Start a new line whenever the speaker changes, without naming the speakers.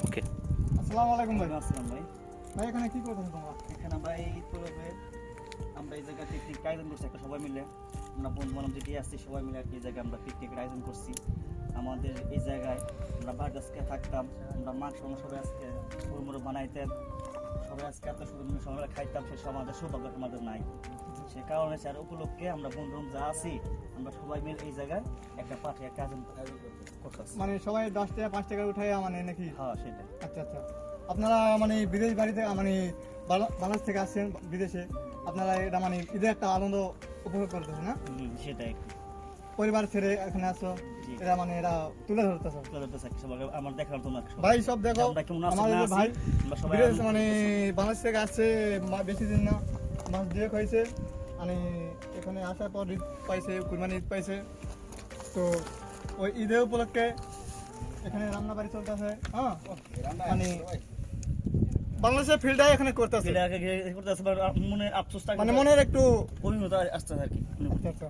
ওকে।
আসসালামু আলাইকুম ভাই।
আসসালাম ভাই।
ভাই এখানে কি করতেছো তোমরা?
এখানে আমরা এই পূর্বে আমরা এই জায়গায় পিকনিক আয়োজন করছি একটা সবাই মিলে। আমরা বন্ধু বান্ধব যেটি আসছি সবাই মিলে এই জায়গায় আমরা পিকনিকের আয়োজন করছি। আমাদের এই জায়গায় আমরা ভাত আজকে থাকতাম, আমরা মাংস সবাই আজকে মুড়ো বানাইতেন, সবাই আজকে এত সুন্দর সবাই খাইতাম, সে আমাদের সৌভাগ্য আমাদের নাই। সে কারণে স্যার উপলক্ষে আমরা বন্ধু যা আছি আমরা সবাই মিলে এই জায়গায় একটা পার্টি একটা আয়োজন করতেছি।
মানে সবাই 10 টাকা 5 টাকা উঠায় মানে নাকি?
হ্যাঁ সেটাই।
আচ্ছা আচ্ছা। আপনারা মানে বিদেশ বাড়িতে মানে বাংলাদেশ থেকে আসছেন বিদেশে, আপনারা এটা মানে ঈদের একটা আনন্দ উপভোগ করতেছেন না?
সেটাই।
পরিবার ছেড়ে এখানে আসো,
জি।
এটা মানে এরা তুলে ধরতেছ।
আমার দেখার জন্য
ভাই সব দেখো,
আমরা কেমন আছি
আমাদের
না
যে
আছি,
ভাই
আমরা সবাই
বিদেশ মানে বাংলাদেশ থেকে আসছে বেশি দিন না, মাস 2 হয়েছে। মানে এখানে আসার পর ঈদ পাইছে, কুরবানি ঈদ পাইছে। তো ওই ঈদের উপলক্ষে এখানে রান্না বাড়ি চলতেছে। হ্যাঁ, মানে বাংলাদেশের ফিল্ডটাই এখানে করতেছে,
মনে আফসোস থাকে,
মানে মনের একটু
অভিজ্ঞতা আসতে আর কি।
আচ্ছা আচ্ছা।